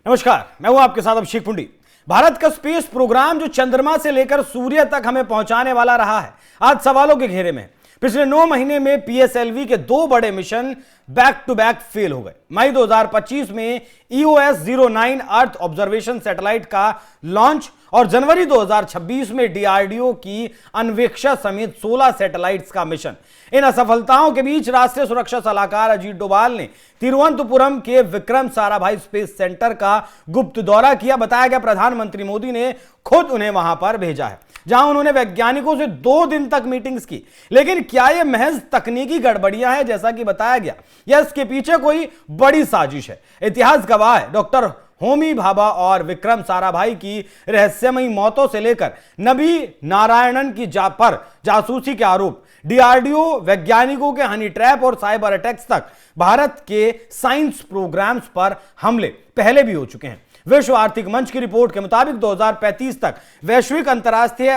नमस्कार, मैं हूं आपके साथ अभिषेक पुंडी। भारत का स्पेस प्रोग्राम जो चंद्रमा से लेकर सूर्य तक हमें पहुंचाने वाला रहा है, आज सवालों के घेरे में है। पिछले 9 महीने में पीएसएलवी के 2 बड़े mission back to back fail हो गए। मई 2025 में EOS-09 अर्थ ऑब्जर्वेशन सैटेलाइट का लॉन्च और जनवरी 2026 में डीआरडीओ की अन्वेषा समेत 16 सैटेलाइट्स का मिशन। इन असफलताओं के बीच राष्ट्रीय सुरक्षा सलाहकार अजीत डोभाल ने तिरुवनंतपुरम के विक्रम साराभाई स्पेस सेंटर का गुप्त दौरा किया। बताया गया प्रधानमंत्री मोदी ने खुद उन्हें वहां पर भेजा है, जहां उन्होंने वैज्ञानिकों से 2 दिन तक मीटिंग्स की। लेकिन क्या यह महज तकनीकी गड़बड़ियां हैं जैसा कि बताया गया, या इसके पीछे कोई बड़ी साजिश है? इतिहास गवाह है। डॉक्टर होमी भाभा और विक्रम साराभाई की रहस्यमयी मौतों से लेकर नबी नारायणन की जासूसी के आरोप, डीआरडीओ वैज्ञानिकों के हनी ट्रैप और साइबर अटैक्स तक भारत के साइंस प्रोग्राम्स पर हमले पहले भी हो चुके हैं। विश्व आर्थिक मंच की रिपोर्ट के मुताबिक 2035 तक वैश्विक अंतरराष्ट्रीय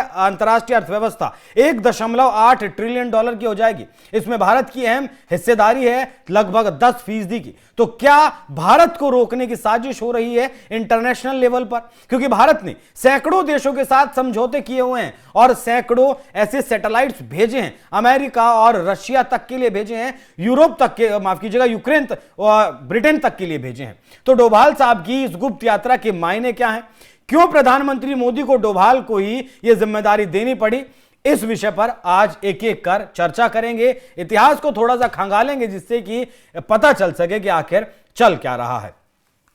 अर्थव्यवस्था $1.8 ट्रिलियन की हो जाएगी। इसमें भारत की अहम हिस्सेदारी है लगभग 10% की। तो क्या भारत को रोकने की साजिश हो रही है इंटरनेशनल लेवल पर? क्योंकि भारत ने सैकड़ों देशों के साथ समझौते किए हुए हैं और सैकड़ों ऐसे सैटेलाइट्स भेजे हैं, अमेरिका और रशिया तक के लिए भेजे हैं, यूरोप तक के, माफ कीजिएगा, यूक्रेन ब्रिटेन तक के लिए भेजे हैं। तो डोभाल साहब की इस गुप्त यात्रा के मायने क्या है? क्यों प्रधानमंत्री मोदी को डोभाल को ही यह जिम्मेदारी देनी पड़ी? इस विषय पर आज एक एक कर चर्चा करेंगे, इतिहास को थोड़ा सा खंगालेंगे जिससे कि पता चल सके कि आखिर चल क्या रहा है।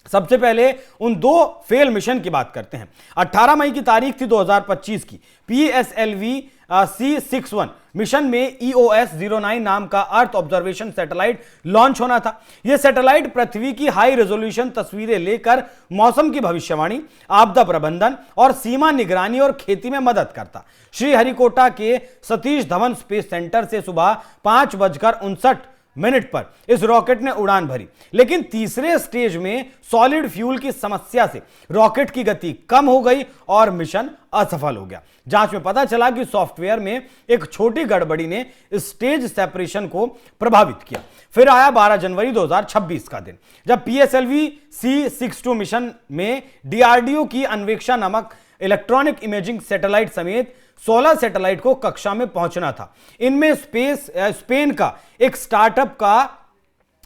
सबसे पहले उन 2 फेल मिशन की बात करते हैं। 18 मई की तारीख थी 2025 की। PSLV C61 मिशन में EOS-09 नाम का अर्थ ऑब्जर्वेशन सैटेलाइट लॉन्च होना था। यह सैटेलाइट पृथ्वी की हाई रेजोल्यूशन तस्वीरें लेकर मौसम की भविष्यवाणी, आपदा प्रबंधन और सीमा निगरानी और खेती में मदद करता। श्रीहरिकोटा के सतीश धवन स्पेस सेंटर से सुबह 5:59 पर इस रॉकेट ने उड़ान भरी। लेकिन तीसरे स्टेज में सॉलिड फ्यूल की समस्या से रॉकेट की गति कम हो गई और मिशन असफल हो गया। जांच में पता चला कि सॉफ्टवेयर में एक छोटी गड़बड़ी ने स्टेज सेपरेशन को प्रभावित किया। फिर आया 12 जनवरी 2026 का दिन, जब PSLV C62 मिशन में डीआरडीओ की अन्वेषा नामक इलेक्ट्रॉनिक इमेजिंग सैटेलाइट समेत 16 सैटेलाइट को कक्षा में पहुंचना था। इनमें स्पेन का एक स्टार्टअप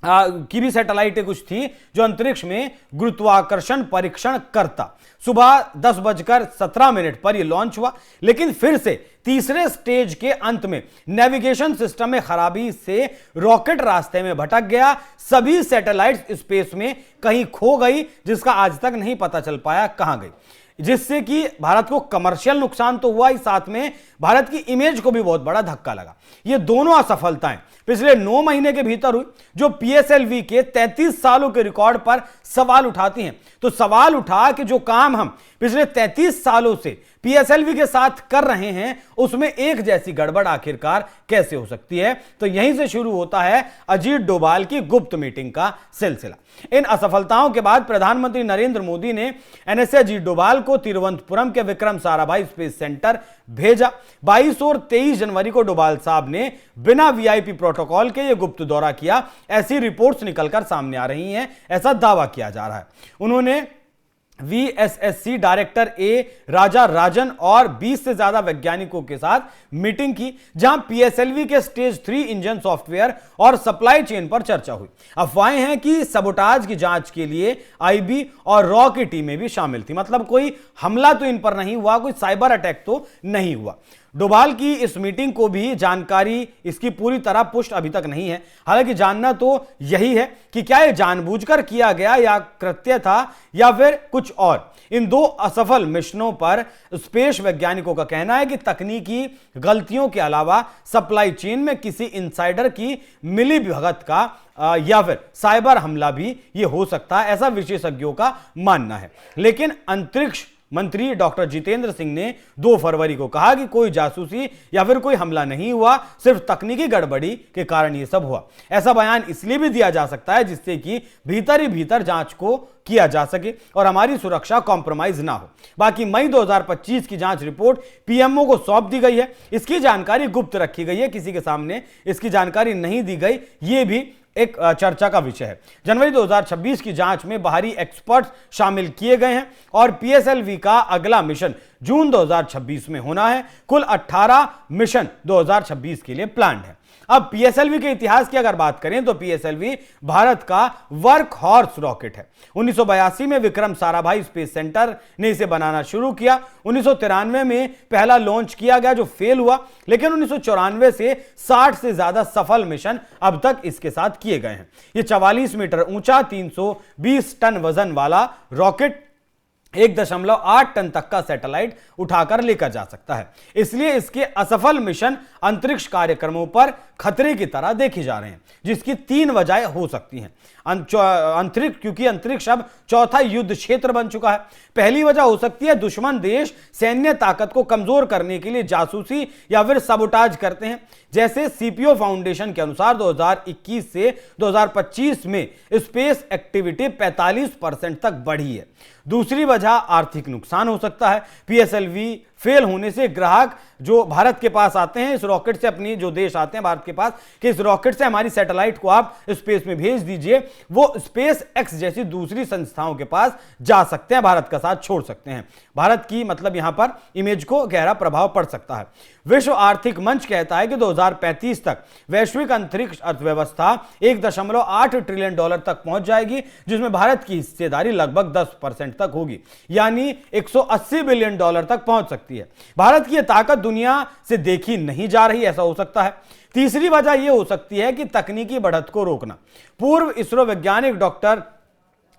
की भी सैटेलाइटें कुछ थी जो अंतरिक्ष में गुरुत्वाकर्षण परीक्षण करता। सुबह 10:17 पर यह लॉन्च हुआ, लेकिन फिर से तीसरे स्टेज के अंत में नेविगेशन सिस्टम में खराबी से रॉकेट रास्ते में भटक गया। सभी सैटेलाइट्स स्पेस में कहीं खो गई, जिसका आज तक नहीं पता चल पाया कहां गई, जिससे कि भारत को कमर्शियल नुकसान तो हुआ ही, साथ में भारत की इमेज को भी बहुत बड़ा धक्का लगा। ये दोनों असफलताएं पिछले 9 महीने के भीतर हुई, जो PSLV के 33 सालों के रिकॉर्ड पर सवाल उठाती हैं। तो सवाल उठा कि जो काम हम पिछले 33 सालों से PSLV के साथ कर रहे हैं, उसमें एक जैसी गड़बड़ आखिरकार कैसे हो सकती है? तो यहीं से शुरू होता है अजीत डोभाल की गुप्त मीटिंग का सिलसिला। इन असफलताओं के बाद प्रधानमंत्री नरेंद्र मोदी ने NSA अजीत डोभाल को तिरुवनंतपुरम के विक्रम साराभाई स्पेस सेंटर भेजा। 22 और 23 जनवरी को डोभाल साहब ने बिना VIP प्रोटोकॉल के यह गुप्त दौरा किया। ऐसी रिपोर्ट्स निकलकर सामने आ रही हैं, ऐसा दावा किया जा रहा है। उन्होंने VSSC डायरेक्टर A राजा राजन और 20 से ज्यादा वैज्ञानिकों के साथ मीटिंग की, जहां PSLV के स्टेज 3 इंजन सॉफ्टवेयर और सप्लाई चेन पर चर्चा हुई। अफवाहें हैं कि सबोटाज की जांच के लिए IB और रॉ की टीमें भी शामिल थी। मतलब कोई हमला तो इन पर नहीं हुआ, कोई साइबर अटैक तो नहीं हुआ। डोभाल की इस मीटिंग को भी जानकारी इसकी पूरी तरह पुष्ट अभी तक नहीं है। हालांकि जानना तो यही है कि क्या यह जानबूझकर किया गया या कृत्य था या फिर कुछ और। इन 2 असफल मिशनों पर स्पेस वैज्ञानिकों का कहना है कि तकनीकी गलतियों के अलावा सप्लाई चेन में किसी इनसाइडर की मिलीभगत का या फिर साइबर हमला भी यह हो सकता है, ऐसा विशेषज्ञों का मानना है। लेकिन अंतरिक्ष मंत्री डॉक्टर जितेंद्र सिंह ने 2 फरवरी को कहा कि कोई जासूसी या फिर कोई हमला नहीं हुआ, सिर्फ तकनीकी गड़बड़ी के कारण यह सब हुआ। ऐसा बयान इसलिए भी दिया जा सकता है जिससे कि भीतर ही भीतर जांच को किया जा सके और हमारी सुरक्षा कॉम्प्रोमाइज ना हो। बाकी मई 2025 की जांच रिपोर्ट PMO को सौंप दी गई है। इसकी जानकारी गुप्त रखी गई है, किसी के सामने इसकी जानकारी नहीं दी गई। यह भी एक चर्चा का विषय है। जनवरी 2026 की जांच में बाहरी एक्सपर्ट शामिल किए गए हैं और पीएसएलवी का अगला मिशन जून 2026 में होना है। कुल 18 मिशन 2026 के लिए प्लान्ड है। अब पीएसएलवी के इतिहास की अगर बात करें तो पीएसएलवी भारत का वर्क हॉर्स रॉकेट है। 1982 में विक्रम साराभाई स्पेस सेंटर ने इसे बनाना शुरू किया। 1993 में पहला लॉन्च किया गया जो फेल हुआ, लेकिन 1994 से 60 से ज्यादा सफल मिशन अब तक इसके साथ किए गए हैं। यह 44 मीटर ऊंचा 320 टन वजन वाला रॉकेट 1.8 टन तक का सैटेलाइट उठाकर लेकर जा सकता है। इसलिए इसके असफल मिशन अंतरिक्ष कार्यक्रमों पर खतरे की तरह देखे जा रहे हैं, जिसकी 3 वजहें हो सकती हैं। क्योंकि अंतरिक्ष अब चौथा युद्ध क्षेत्र बन चुका है। पहली वजह हो सकती है दुश्मन देश सैन्य ताकत को कमजोर करने के लिए जासूसी या फिर सबोटाज करते हैं। जैसे सीपीओ फाउंडेशन के अनुसार 2021 से 2025 में स्पेस एक्टिविटी 45% तक बढ़ी है। दूसरी वजह आर्थिक नुकसान हो सकता है। पीएसएलवी फेल होने से ग्राहक जो भारत के पास आते हैं इस रॉकेट से, अपनी जो देश आते हैं भारत के पास कि इस रॉकेट से हमारी सैटेलाइट को आप स्पेस में भेज दीजिए, वो स्पेस एक्स जैसी दूसरी संस्थाओं के पास जा सकते हैं, भारत का साथ छोड़ सकते हैं। भारत की मतलब यहां पर इमेज को गहरा प्रभाव पड़ सकता है। विश्व आर्थिक मंच कहता है कि 2035 तक वैश्विक अंतरिक्ष अर्थव्यवस्था 1.8 ट्रिलियन डॉलर तक पहुंच जाएगी, जिसमें भारत की हिस्सेदारी लगभग 10% तक होगी, यानी 180 बिलियन डॉलर तक पहुंच सकती है। भारत की यह ताकत दुनिया से देखी नहीं जा रही, ऐसा हो सकता है। तीसरी वजह यह हो सकती है कि तकनीकी बढ़त को रोकना। पूर्व इसरो वैज्ञानिक डॉक्टर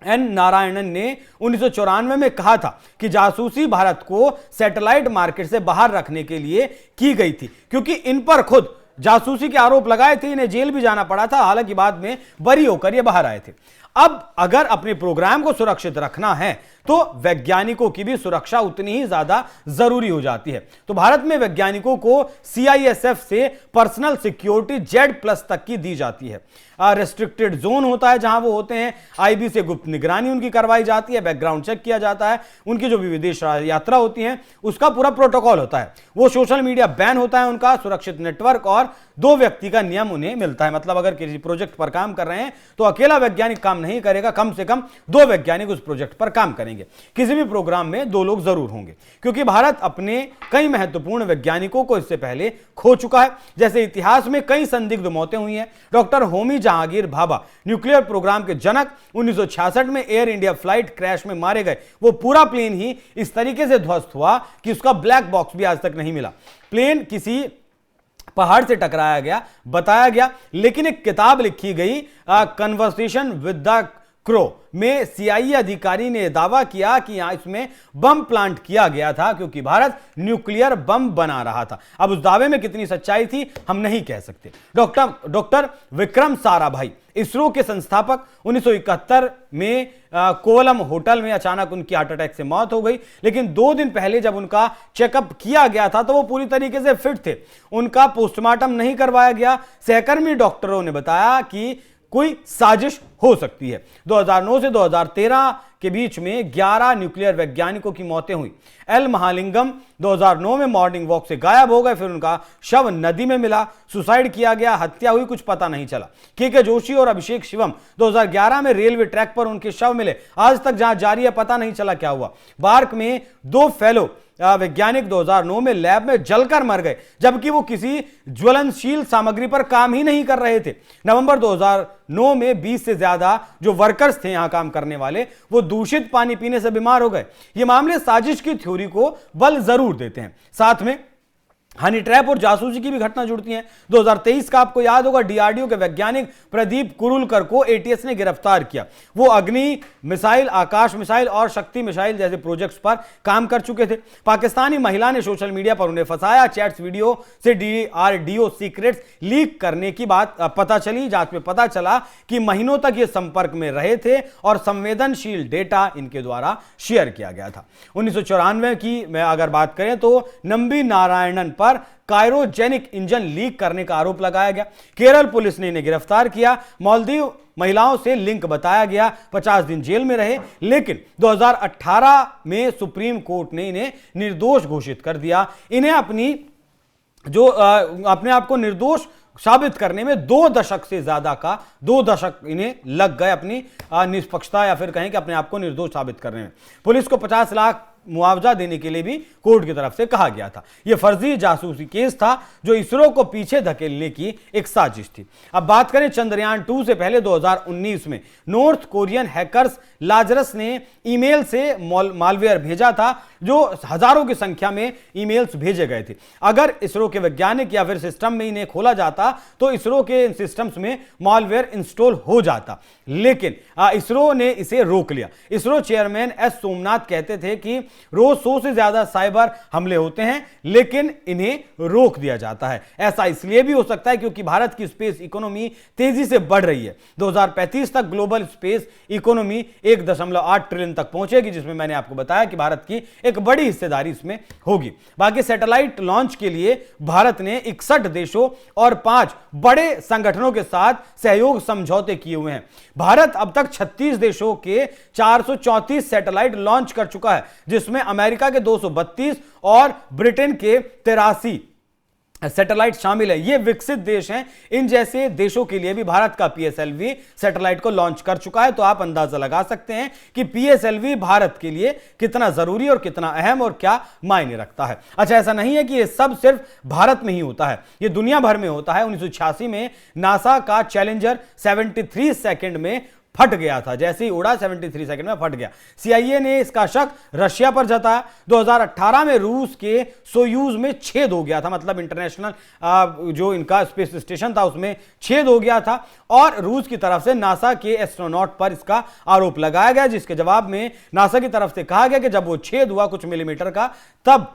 एन नारायणन ने 1994 में कहा था कि जासूसी भारत को सैटेलाइट मार्केट से बाहर रखने के लिए की गई थी, क्योंकि इन पर खुद जासूसी के आरोप लगाए थे। इन्हें जेल भी जाना पड़ा था, हालांकि बाद में बरी होकर ये बाहर आए थे। अब अगर अपने प्रोग्राम को सुरक्षित रखना है तो वैज्ञानिकों की भी सुरक्षा उतनी ही ज्यादा जरूरी हो जाती है। तो भारत में वैज्ञानिकों को सीआईएसएफ से पर्सनल सिक्योरिटी Z+ तक की दी जाती है। रेस्ट्रिक्टेड जोन होता है जहां वो होते हैं, आईबी से गुप्त निगरानी उनकी करवाई जाती है, बैकग्राउंड चेक किया जाता है, उनकी जो भी विदेश यात्रा होती है उसका पूरा प्रोटोकॉल होता है। वो सोशल मीडिया बैन होता है उनका, सुरक्षित नेटवर्क और 2 व्यक्ति का नियम उन्हें मिलता है। मतलब अगर किसी प्रोजेक्ट पर काम कर रहे हैं तो अकेला वैज्ञानिक काम नहीं करेगा, कम से कम 2 वैज्ञानिक उस प्रोजेक्ट पर काम करेंगे। किसी भी प्रोग्राम में 2 लोग जरूर होंगे, क्योंकि भारत अपने कई महत्वपूर्ण वैज्ञानिकों को इससे पहले खो चुका है। जैसे इतिहास में कई संदिग्ध मौतें हुई हैं। Doctor Homi Jehangir Bhabha nuclear programme के जनक 1966 में एयर इंडिया फ्लाइट क्रैश में मारे गए। वो पूरा प्लेन ही इस तरीके से ध्वस्त हुआ कि उसका ब्लैक बॉक्स भी आज तक नहीं मिला। प्लेन किसी पहाड़ से टकराया गया बताया गया, लेकिन एक किताब लिखी गई कन्वर्सेशन विद द क्रो में सीआईए अधिकारी ने दावा किया कि यहां इसमें बम प्लांट किया गया था क्योंकि भारत न्यूक्लियर बम बना रहा था। अब उस दावे में कितनी सच्चाई थी हम नहीं कह सकते। डॉक्टर विक्रम साराभाई इसरो के संस्थापक 1971 में कोवलम होटल में अचानक उनकी हार्ट अटैक से मौत हो गई, लेकिन 2 दिन पहले जब उनका चेकअप किया गया था तो वो पूरी तरीके से फिट थे। उनका पोस्टमार्टम नहीं करवाया गया। सहकर्मी डॉक्टरों ने बताया कि कोई साजिश हो सकती है। 2009 से 2013 के बीच में 11 न्यूक्लियर वैज्ञानिकों की मौतें हुई। एल महालिंगम 2009 में मॉर्निंग वॉक से गायब हो गए, फिर उनका शव नदी में मिला, सुसाइड किया गया, हत्या हुई, कुछ पता नहीं चला। के जोशी और अभिषेक शिवम 2011 में रेलवे ट्रैक पर उनके शव मिले, आज तक जांच जारी है, पता नहीं चला क्या हुआ। बार्क में 2 फेलो वैज्ञानिक 2009 में लैब में जलकर मर गए, जबकि वो किसी ज्वलनशील सामग्री पर काम ही नहीं कर रहे थे। नवंबर 2009 में 20 से ज्यादा जो वर्कर्स थे यहां काम करने वाले, वो दूषित पानी पीने से बीमार हो गए। ये मामले साजिश की थ्योरी को बल जरूर देते हैं। साथ में हनी ट्रैप और जासूसी की भी घटना जुड़ती है। 2023 का आपको याद होगा, डीआरडीओ के वैज्ञानिक प्रदीप कुरुलकर को एटीएस ने गिरफ्तार किया। वो अग्नि मिसाइल, आकाश मिसाइल और शक्ति मिसाइल जैसे प्रोजेक्ट्स पर काम कर चुके थे। पाकिस्तानी महिला ने सोशल मीडिया पर उन्हें फंसाया। चैट्स वीडियो से डीआरडीओ सीक्रेट्स लीक करने की बात पता चली। जांच में पता चला कि महीनों तक ये संपर्क में रहे थे और संवेदनशील डेटा इनके द्वारा शेयर किया गया था। 1994 की मैं अगर बात करें तो नंबी नारायणन पर कायरोजेनिक इंजन लीक करने का आरोप लगाया गया। केरल पुलिस ने इन्हें गिरफ्तार किया। मालदीव महिलाओं से लिंक बताया गया, 50 दिन जेल में रहे, लेकिन 2018 में सुप्रीम कोर्ट ने इन्हें निर्दोष घोषित कर दिया। इन्हें अपने आप को निर्दोष साबित करने में 2 दशक से ज्यादा का 2 दशक इन्हें लग गए अपनी निष्पक्षता या फिर कहें कि अपने आप को निर्दोष साबित करने में। पुलिस को 50 लाख मुआवजा देने के लिए भी कोर्ट की तरफ से कहा गया था। यह फर्जी जासूसी केस था जो इसरो को पीछे धकेलने की एक साजिश थी। अब बात करें चंद्रयान 2 से पहले 2019 में नॉर्थ कोरियन हैकर्स लाजरस ने ईमेल से मालवेयर भेजा था, जो हजारों की संख्या में ईमेल्स भेजे गए थे। अगर इसरो के वैज्ञानिक या फिर सिस्टम में इन्हें खोला जाता तो इसरो के सिस्टम्स में मालवेयर इंस्टॉल हो जाता, लेकिन इसरो ने इसे रोक लिया। इसरो चेयरमैन एस सोमनाथ कहते थे कि रोज 100 से ज्यादा साइबर हमले होते हैं, लेकिन इन्हें रोक दिया जाता है। ऐसा इसलिए भी हो सकता है क्योंकि भारत की स्पेस इकोनॉमी तेजी से बढ़ रही है। 2035 तक ग्लोबल स्पेस इकोनॉमी 1.8 ट्रिलियन तक पहुंचेगी, जिसमें मैंने आपको बताया कि भारत की एक बड़ी हिस्सेदारी इसमें होगी। बाकी सैटेलाइट लॉन्च के लिए भारत ने 61 देशों और 5 बड़े संगठनों के साथ सहयोग समझौते किए हुए हैं। भारत अब तक 36 देशों के 434 सैटेलाइट लॉन्च कर चुका है, जिसमें अमेरिका के 232 और ब्रिटेन के 83 सैटेलाइट शामिल है। ये विकसित देश हैं। इन जैसे देशों के लिए भी भारत का पीएसएलवी सैटेलाइट को लॉन्च कर चुका है। तो आप अंदाजा लगा सकते हैं कि पीएसएलवी भारत के लिए कितना जरूरी और कितना अहम और क्या मायने रखता है। अच्छा, ऐसा नहीं है कि ये सब सिर्फ भारत में ही होता है, ये दुनिया भर में होता है। 1986 में नासा का चैलेंजर 73 सेकंड में फट गया था। जैसे ही उड़ा 73 सेकंड में फट गया। सीआईए ने इसका शक रशिया पर जताया। 2018 में रूस के सोयूज में छेद हो गया था, मतलब इंटरनेशनल जो इनका स्पेस स्टेशन था उसमें छेद हो गया था, और रूस की तरफ से नासा के एस्ट्रोनॉट पर इसका आरोप लगाया गया, जिसके जवाब में नासा की तरफ से कहा गया कि जब वो छेद हुआ कुछ मिलीमीटर का, तब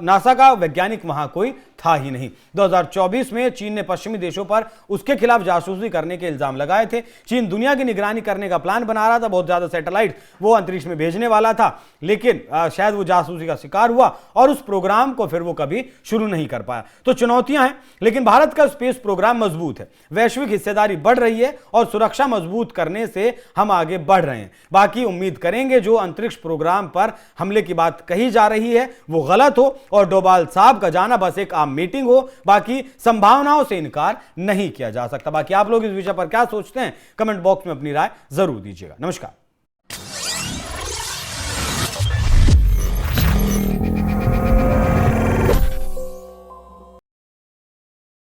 नासा का वैज्ञानिक वहां कोई था ही नहीं। 2024 में चीन ने पश्चिमी देशों पर उसके खिलाफ जासूसी करने के इल्जाम लगाए थे। चीन दुनिया की निगरानी करने का प्लान बना रहा था, बहुत ज्यादा सैटेलाइट वो अंतरिक्ष में भेजने वाला था, लेकिन शायद वो जासूसी का शिकार हुआ और उस प्रोग्राम को फिर वो कभी शुरू नहीं कर पाया। तो चुनौतियां हैं, लेकिन भारत का स्पेस प्रोग्राम मजबूत है, वैश्विक हिस्सेदारी बढ़ रही है और सुरक्षा मजबूत करने से हम आगे बढ़ रहे हैं। बाकी उम्मीद करेंगे जो अंतरिक्ष प्रोग्राम पर हमले की बात कही जा रही है वो गलत हो और डोभाल साहब का जाना बस एक आम मीटिंग हो। बाकी संभावनाओं से इनकार नहीं किया जा सकता। बाकी आप लोग इस विषय पर क्या सोचते हैं, कमेंट बॉक्स में अपनी राय जरूर दीजिएगा। नमस्कार।